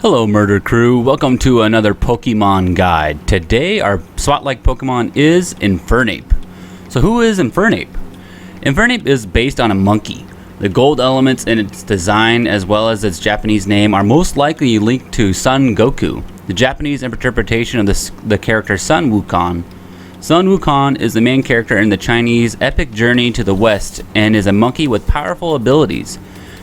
Hello Murder Crew, welcome to another Pokemon guide. Today our SWAT-like Pokemon is Infernape. So who is Infernape? Infernape is based on a monkey. The gold elements in its design as well as its Japanese name are most likely linked to Son Goku, the Japanese interpretation of the character Sun Wukong. Sun Wukong is the main character in the Chinese epic journey to the west and is a monkey with powerful abilities.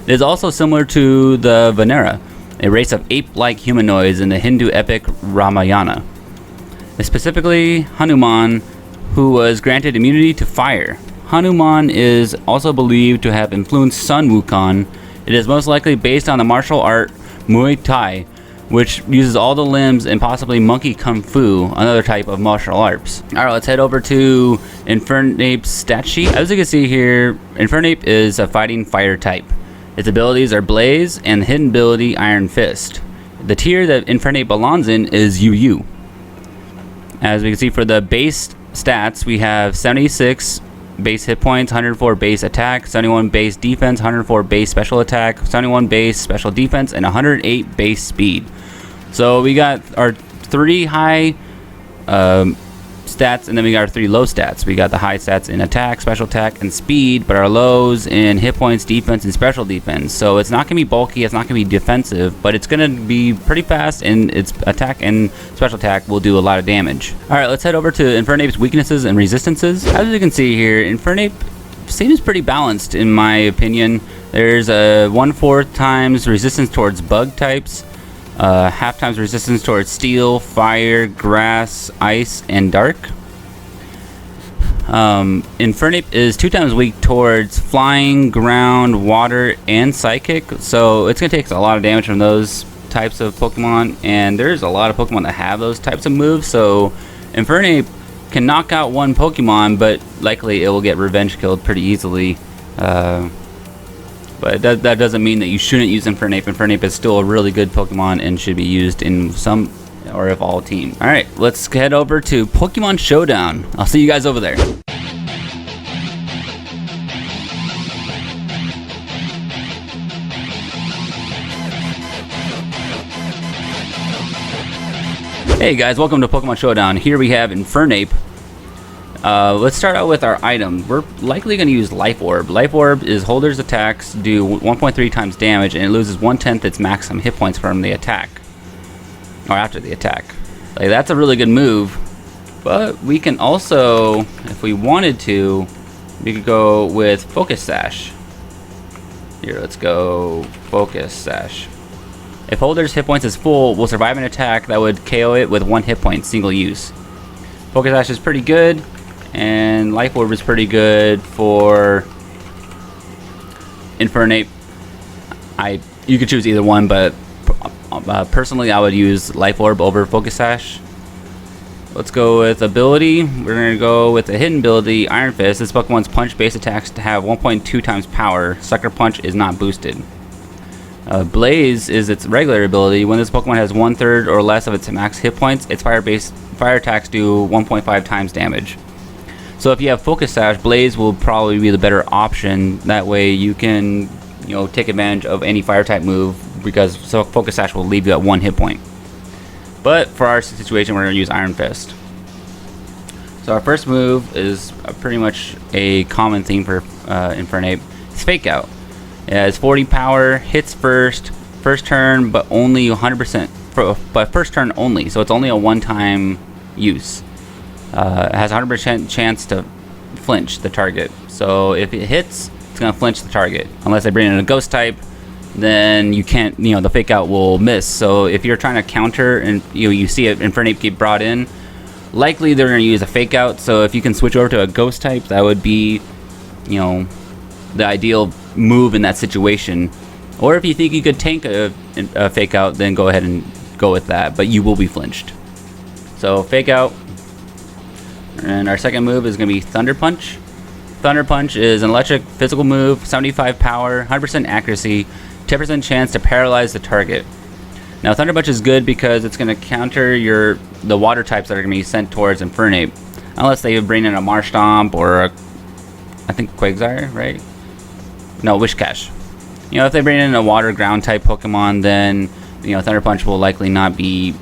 It is also similar to the Venera, a race of ape-like humanoids in the Hindu epic Ramayana. Specifically, Hanuman, who was granted immunity to fire. Hanuman is also believed to have influenced Sun Wukong. It is most likely based on the martial art Muay Thai, which uses all the limbs and possibly monkey kung fu, another type of martial arts. Alright, let's head over to Infernape's stat sheet. As you can see here, Infernape is a fighting fire type. Its abilities are Blaze and the hidden ability Iron Fist. The tier that Infernape belongs in is UU. As we can see for the base stats, we have 76 base hit points, 104 base attack, 71 base defense, 104 base special attack, 71 base special defense, and 108 base speed. So we got our 3 high stats, and then we got our 3 low stats. We got the high stats in attack, special attack, and speed, but our lows in hit points, defense, and special defense. So it's not going to be bulky, it's not going to be defensive, but it's going to be pretty fast, and its attack and special attack will do a lot of damage. Alright, let's head over to Infernape's weaknesses and resistances. As you can see here, Infernape seems pretty balanced in my opinion. There's a 1/4 times resistance towards bug types, half times resistance towards steel, fire, grass, ice, and dark. Infernape is 2 times weak towards flying, ground, water, and psychic, so it's going to take a lot of damage from those types of Pokemon, and there's a lot of Pokemon that have those types of moves, so Infernape can knock out one Pokemon, but likely it will get revenge killed pretty easily. But that doesn't mean that you shouldn't use Infernape. Infernape is still a really good Pokemon and should be used in some or if all teams. Alright, let's head over to Pokemon Showdown. I'll see you guys over there. Hey guys, welcome to Pokemon Showdown. Here we have Infernape. Let's start out with our item. We're likely going to use Life Orb. Life Orb is holders' attacks do 1.3 times damage, and it loses 1/10 its maximum hit points from the attack, or after the attack. Like, that's a really good move, but we can also, if we wanted to, we could go with Focus Sash. Here, let's go Focus Sash. If holders' hit points is full, we'll survive an attack that would KO it with 1 hit point, single use. Focus Sash is pretty good. And Life Orb is pretty good for Infernape. You could choose either one, but personally I would use Life Orb over Focus Sash. Let's go with ability. We're going to go with the hidden ability Iron Fist. This Pokemon's punch base attacks to have 1.2 times power. Sucker Punch is not boosted. Blaze is its regular ability. When this Pokemon has 1/3 or less of its max hit points, its fire attacks do 1.5 times damage. So if you have Focus Sash, Blaze will probably be the better option. That way you can, take advantage of any fire type move, because Focus Sash will leave you at 1 hit point. But for our situation, we're going to use Iron Fist. So our first move is pretty much a common theme for Infernape. It's Fake Out. It has 40 power, hits first turn, but only 100%. But first turn only, so it's only a one-time use. It has a 100% chance to flinch the target. So if it hits, it's going to flinch the target. Unless they bring in a ghost type, then you can't, the Fake Out will miss. So if you're trying to counter and you see it Infernape get brought in, likely they're going to use a Fake Out. So if you can switch over to a ghost type, that would be, the ideal move in that situation. Or if you think you could tank a Fake Out, then go ahead and go with that, but you will be flinched. So Fake Out. And our second move is going to be Thunder Punch. Thunder Punch is an electric physical move, 75 power, 100% accuracy, 10% chance to paralyze the target. Now Thunder Punch is good because it's going to counter the water types that are going to be sent towards Infernape. Unless they bring in a Marshtomp or I think Quagsire, right? No, Wishcash. If they bring in a water ground type Pokemon, then you know, Thunder Punch will likely not be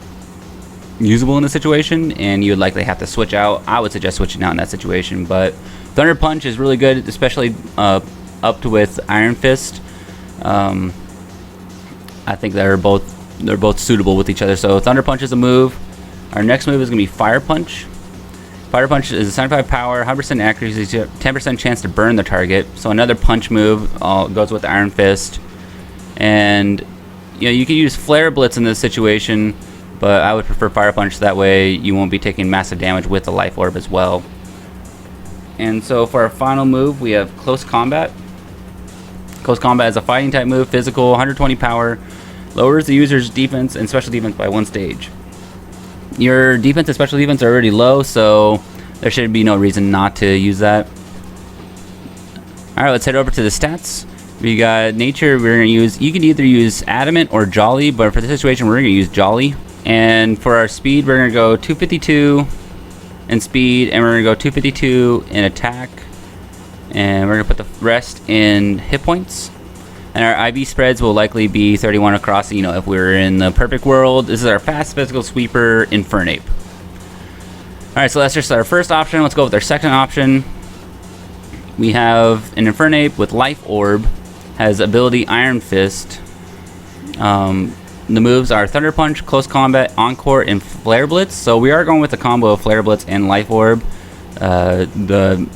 usable in the situation, and you would likely have to switch out. I would suggest switching out in that situation, but Thunder Punch is really good, especially up to with Iron Fist. I think they're both suitable with each other. So Thunder Punch is a move. Our next move is gonna be Fire Punch. Fire Punch is a 75 power, 100% accuracy, 10% chance to burn the target. So another punch move goes with Iron Fist, and you know, you can use Flare Blitz in this situation, but I would prefer Fire Punch. That way you won't be taking massive damage with the Life Orb as well. And so for our final move, we have Close Combat. Close Combat is a fighting type move, physical, 120 power, lowers the user's defense and special defense by 1 stage. Your defense and special defense are already low, so there should be no reason not to use that. Alright, let's head over to the stats. We got Nature. We're going to use, you can either use Adamant or Jolly, but for this situation we're going to use Jolly. And for our speed, we're going to go 252 in speed, and we're going to go 252 in attack, and we're going to put the rest in hit points. And our IV spreads will likely be 31 across. You know, if we're in the perfect world, this is our fast physical sweeper, Infernape. Alright, so that's just our first option. Let's go with our second option. We have an Infernape with Life Orb, has ability Iron Fist. The moves are Thunder Punch, Close Combat, Encore, and Flare Blitz. So we are going with a combo of Flare Blitz and Life Orb. A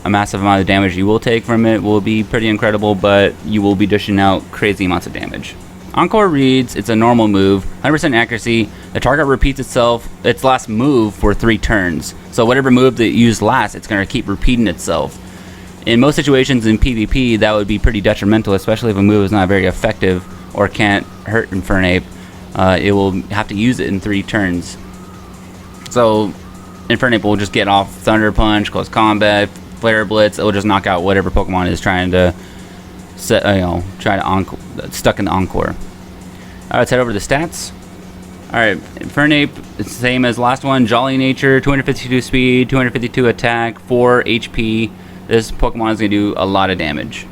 massive amount of damage you will take from it will be pretty incredible, but you will be dishing out crazy amounts of damage. Encore reads, it's a normal move, 100% accuracy. The target repeats its last move for 3 turns. So whatever move that you use last, it's going to keep repeating itself. In most situations in PvP, that would be pretty detrimental, especially if a move is not very effective or can't hurt Infernape. It will have to use it in 3 turns. So Infernape will just get off Thunder Punch, Close Combat, Flare Blitz. It will just knock out whatever Pokemon is trying to set, stuck in the Encore. Alright, let's head over to the stats. Alright, Infernape, it's the same as last one. Jolly Nature, 252 speed, 252 attack, 4 HP. This Pokemon is going to do a lot of damage.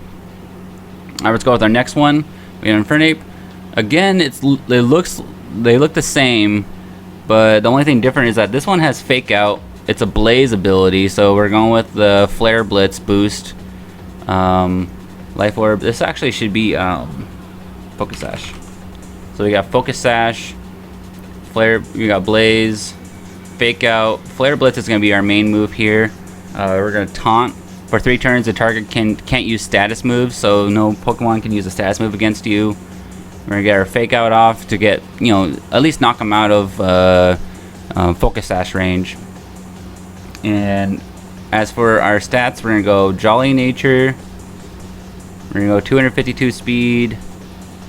Alright, let's go with our next one. We have Infernape. Again, they look the same, but the only thing different is that this one has Fake Out. It's a Blaze ability, so we're going with the Flare Blitz boost. Life Orb. This actually should be Focus Sash. So we got Focus Sash, Flare. We got Blaze, Fake Out. Flare Blitz is going to be our main move here. We're going to Taunt. For 3 turns, the target can't use status moves, so no Pokemon can use a status move against you. We're gonna get our Fake Out off to get, you know, at least knock them out of Focus Sash range. And as for our stats, we're gonna go Jolly Nature. We're gonna go 252 speed,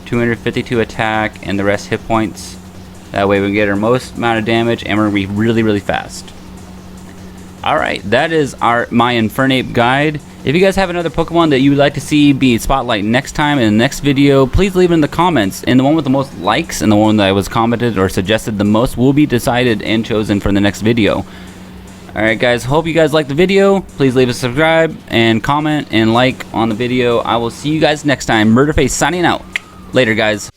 252 attack, and the rest hit points. That way we can get our most amount of damage, and we're gonna be really, really fast. Alright, that is my Infernape guide. If you guys have another Pokemon that you would like to see be spotlight next time in the next video, please leave it in the comments. And the one with the most likes and the one that was commented or suggested the most will be decided and chosen for the next video. Alright guys, hope you guys liked the video. Please leave a subscribe and comment and like on the video. I will see you guys next time. Murderface signing out. Later guys.